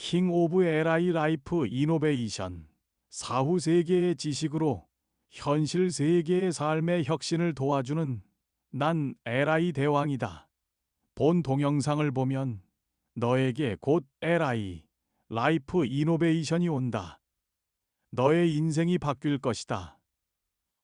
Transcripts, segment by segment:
킹 오브 LI 라이프 이노베이션, 사후 세계의 지식으로 현실 세계의 삶의 혁신을 도와주는 난 LI 대왕이다. 본 동영상을 보면 너에게 곧 LI 라이프 이노베이션이 온다. 너의 인생이 바뀔 것이다.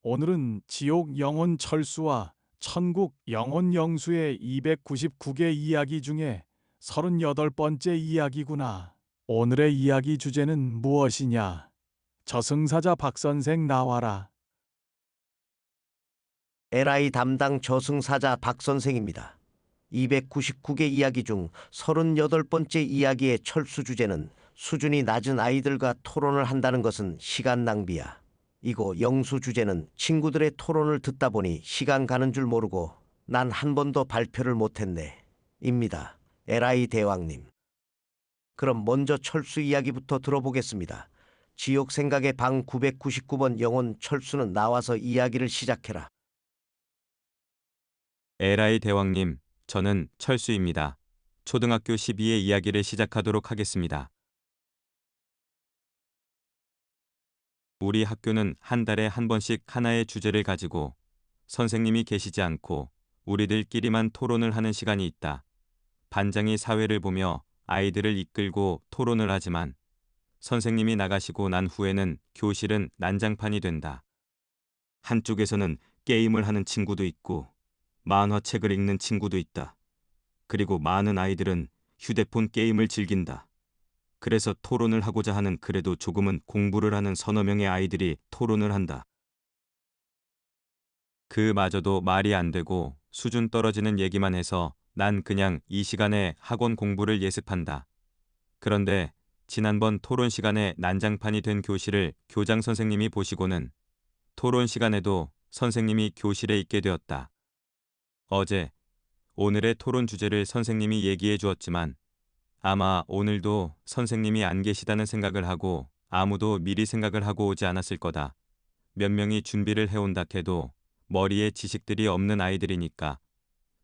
오늘은 지옥 영혼 철수와 천국 영혼 영수의 299개 이야기 중에 38번째 이야기구나. 오늘의 이야기 주제는 무엇이냐? 저승사자 박선생 나와라. LI 담당 저승사자 박선생입니다. 299개 이야기 중 38번째 이야기의 철수 주제는 수준이 낮은 아이들과 토론을 한다는 것은 시간 낭비야. 이고 영수 주제는 친구들의 토론을 듣다 보니 시간 가는 줄 모르고 난 한 번도 발표를 못했네. 입니다. LI 대왕님. 그럼 먼저 철수 이야기부터 들어보겠습니다. 지옥 생각의 방 999번 영혼 철수는 나와서 이야기를 시작해라. 에라이 대왕님, 저는 철수입니다. 초등학교 12의 이야기를 시작하도록 하겠습니다. 우리 학교는 한 달에 한 번씩 하나의 주제를 가지고 선생님이 계시지 않고 우리들끼리만 토론을 하는 시간이 있다. 반장이 사회를 보며 아이들을 이끌고 토론을 하지만 선생님이 나가시고 난 후에는 교실은 난장판이 된다. 한쪽에서는 게임을 하는 친구도 있고 만화책을 읽는 친구도 있다. 그리고 많은 아이들은 휴대폰 게임을 즐긴다. 그래서 토론을 하고자 하는 그래도 조금은 공부를 하는 서너 명의 아이들이 토론을 한다. 그마저도 말이 안 되고 수준 떨어지는 얘기만 해서 난 그냥 이 시간에 학원 공부를 예습한다. 그런데 지난번 토론 시간에 난장판이 된 교실을 교장 선생님이 보시고는 토론 시간에도 선생님이 교실에 있게 되었다. 어제, 오늘의 토론 주제를 선생님이 얘기해 주었지만 아마 오늘도 선생님이 안 계시다는 생각을 하고 아무도 미리 생각을 하고 오지 않았을 거다. 몇 명이 준비를 해온다 해도 머리에 지식들이 없는 아이들이니까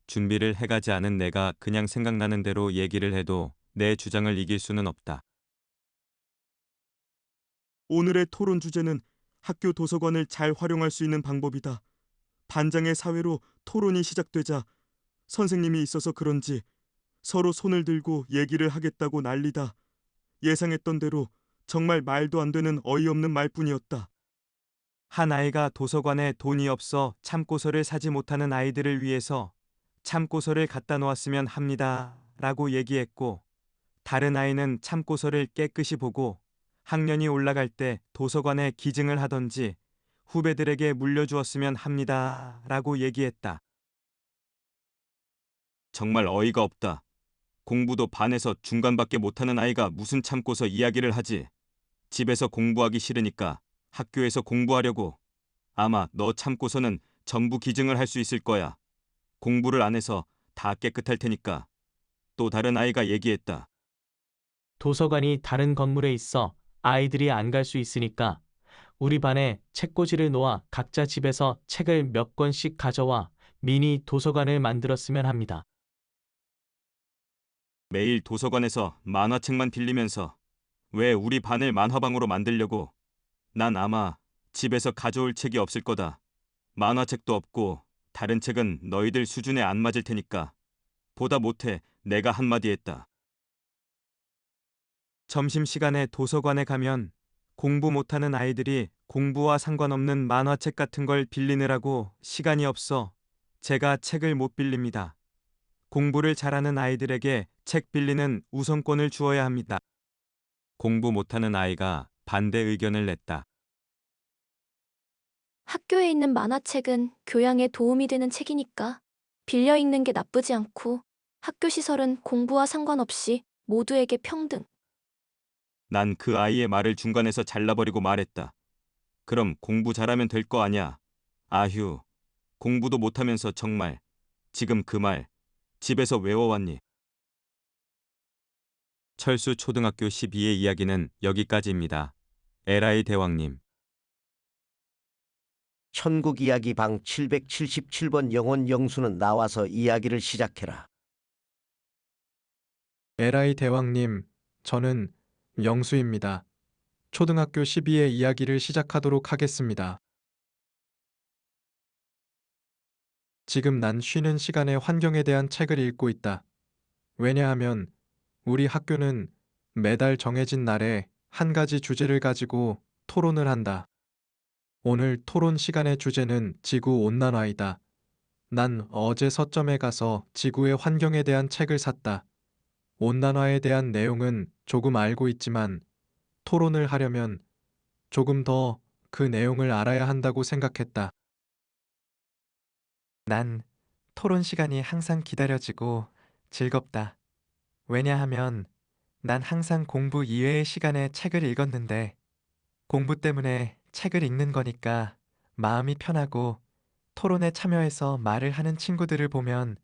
준비를 해가지 않은 내가 그냥 생각나는 대로 얘기를 해도 내 주장을 이길 수는 없다. 오늘의 토론 주제는 학교 도서관을 잘 활용할 수 있는 방법이다. 반장의 사회로 토론이 시작되자 선생님이 있어서 그런지 서로 손을 들고 얘기를 하겠다고 난리다. 예상했던 대로 정말 말도 안 되는 어이없는 말뿐이었다. 한 아이가 도서관에 돈이 없어 참고서를 사지 못하는 아이들을 위해서 참고서를 갖다 놓았으면 합니다. 라고 얘기했고, 다른 아이는 참고서를 깨끗이 보고 학년이 올라갈 때 도서관에 기증을 하던지 후배들에게 물려주었으면 합니다. 라고 얘기했다. 정말 어이가 없다. 공부도 반에서 중간밖에 못하는 아이가 무슨 참고서 이야기를 하지. 집에서 공부하기 싫으니까 학교에서 공부하려고. 아마 너 참고서는 전부 기증을 할 수 있을 거야. 공부를 안 해서 다 깨끗할 테니까. 또 다른 아이가 얘기했다. 도서관이 다른 건물에 있어 아이들이 안 갈 수 있으니까 우리 반에 책꽂이를 놓아 각자 집에서 책을 몇 권씩 가져와 미니 도서관을 만들었으면 합니다. 매일 도서관에서 만화책만 빌리면서 왜 우리 반을 만화방으로 만들려고. 난 아마 집에서 가져올 책이 없을 거다. 만화책도 없고 다른 책은 너희들 수준에 안 맞을 테니까. 보다 못해 내가 한마디 했다. 점심시간에 도서관에 가면 공부 못하는 아이들이 공부와 상관없는 만화책 같은 걸 빌리느라고 시간이 없어 제가 책을 못 빌립니다. 공부를 잘하는 아이들에게 책 빌리는 우선권을 주어야 합니다. 공부 못하는 아이가 반대 의견을 냈다. 학교에 있는 만화책은 교양에 도움이 되는 책이니까 빌려 읽는 게 나쁘지 않고 학교 시설은 공부와 상관없이 모두에게 평등. 난 그 아이의 말을 중간에서 잘라버리고 말했다. 그럼 공부 잘하면 될 거 아냐. 아휴, 공부도 못하면서 정말. 지금 그 말 집에서 외워왔니? 철수 초등학교 12의 이야기는 여기까지입니다. 에라이 대왕님. 천국 이야기 방 777번 영혼 영수는 나와서 이야기를 시작해라. 에라이 대왕님, 저는 영수입니다. 초등학교 12의 이야기를 시작하도록 하겠습니다. 지금 난 쉬는 시간에 환경에 대한 책을 읽고 있다. 왜냐하면 우리 학교는 매달 정해진 날에 한 가지 주제를 가지고 토론을 한다. 오늘 토론 시간의 주제는 지구 온난화이다. 난 어제 서점에 가서 지구의 환경에 대한 책을 샀다. 온난화에 대한 내용은 조금 알고 있지만 토론을 하려면 조금 더 그 내용을 알아야 한다고 생각했다. 난 토론 시간이 항상 기다려지고 즐겁다. 왜냐하면 난 항상 공부 이외의 시간에 책을 읽었는데 공부 때문에 책을 읽는 거니까 마음이 편하고 토론에 참여해서 말을 하는 친구들을 보면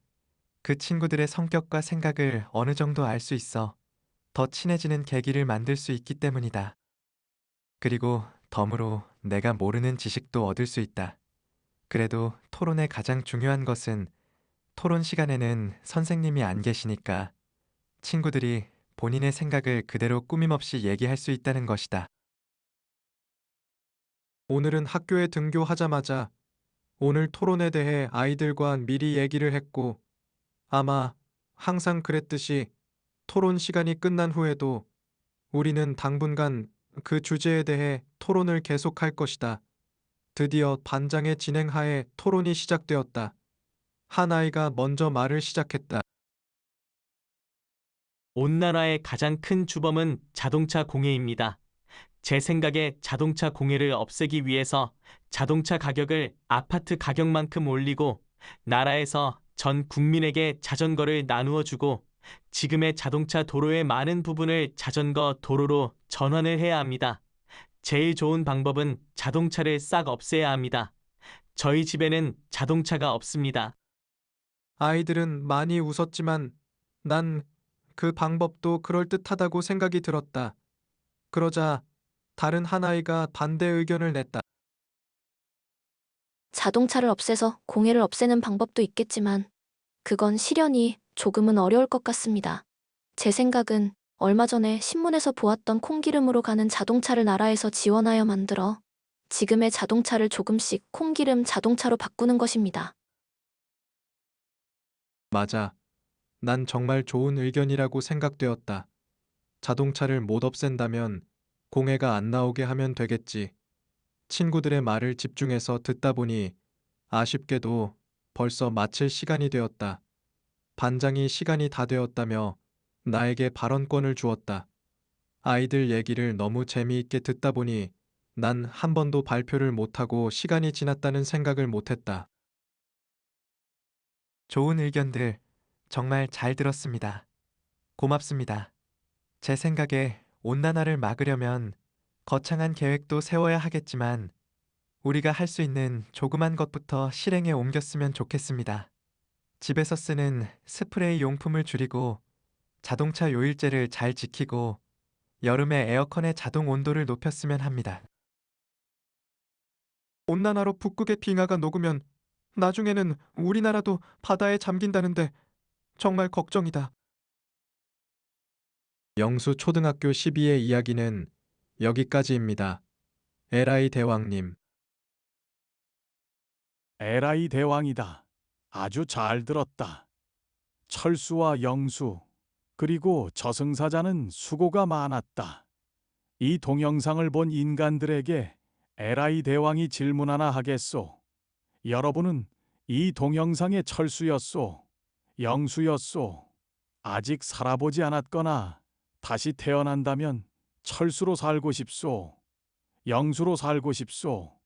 그 친구들의 성격과 생각을 어느 정도 알 수 있어 더 친해지는 계기를 만들 수 있기 때문이다. 그리고 덤으로 내가 모르는 지식도 얻을 수 있다. 그래도 토론의 가장 중요한 것은 토론 시간에는 선생님이 안 계시니까 친구들이 본인의 생각을 그대로 꾸밈없이 얘기할 수 있다는 것이다. 오늘은 학교에 등교하자마자 오늘 토론에 대해 아이들과 미리 얘기를 했고 아마 항상 그랬듯이 토론 시간이 끝난 후에도 우리는 당분간 그 주제에 대해 토론을 계속할 것이다. 드디어 반장의 진행하에 토론이 시작되었다. 한 아이가 먼저 말을 시작했다. 온난화의 가장 큰 주범은 자동차 공해입니다. 제 생각에 자동차 공해를 없애기 위해서 자동차 가격을 아파트 가격만큼 올리고 나라에서 전 국민에게 자전거를 나누어 주고 지금의 자동차 도로의 많은 부분을 자전거 도로로 전환을 해야 합니다. 제일 좋은 방법은 자동차를 싹 없애야 합니다. 저희 집에는 자동차가 없습니다. 아이들은 많이 웃었지만 난 그 방법도 그럴듯하다고 생각이 들었다. 그러자 다른 한 아이가 반대 의견을 냈다. 자동차를 없애서 공해를 없애는 방법도 있겠지만 그건 실현이 조금은 어려울 것 같습니다. 제 생각은 얼마 전에 신문에서 보았던 콩기름으로 가는 자동차를 나라에서 지원하여 만들어 지금의 자동차를 조금씩 콩기름 자동차로 바꾸는 것입니다. 맞아. 난 정말 좋은 의견이라고 생각되었다. 자동차를 못 없앤다면 공해가 안 나오게 하면 되겠지. 친구들의 말을 집중해서 듣다 보니 아쉽게도 벌써 마칠 시간이 되었다. 반장이 시간이 다 되었다며 나에게 발언권을 주었다. 아이들 얘기를 너무 재미있게 듣다 보니 난 한 번도 발표를 못하고 시간이 지났다는 생각을 못했다. 좋은 의견들 정말 잘 들었습니다. 고맙습니다. 제 생각에 온난화를 막으려면 거창한 계획도 세워야 하겠지만 우리가 할 수 있는 조그만 것부터 실행에 옮겼으면 좋겠습니다. 집에서 쓰는 스프레이 용품을 줄이고 자동차 요일제를 잘 지키고 여름에 에어컨의 자동 온도를 높였으면 합니다. 온난화로 북극의 빙하가 녹으면 나중에는 우리나라도 바다에 잠긴다는데 정말 걱정이다. 영수 초등학교 12의 이야기는 여기까지입니다. 에라이 대왕님. 에라이 대왕이다. 아주 잘 들었다. 철수와 영수, 그리고 저승사자는 수고가 많았다. 이 동영상을 본 인간들에게 에라이 대왕이 질문 하나 하겠소. 여러분은 이 동영상의 철수였소, 영수였소, 아직 살아보지 않았거나 다시 태어난다면 철수로 살고 싶소, 영수로 살고 싶소.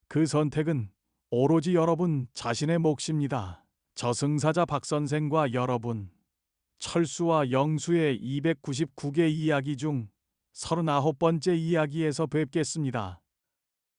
그 선택은 오로지 여러분 자신의 몫입니다. 저승사자 박선생과 여러분, 철수와 영수의 299개 이야기 중 39번째 이야기에서 뵙겠습니다.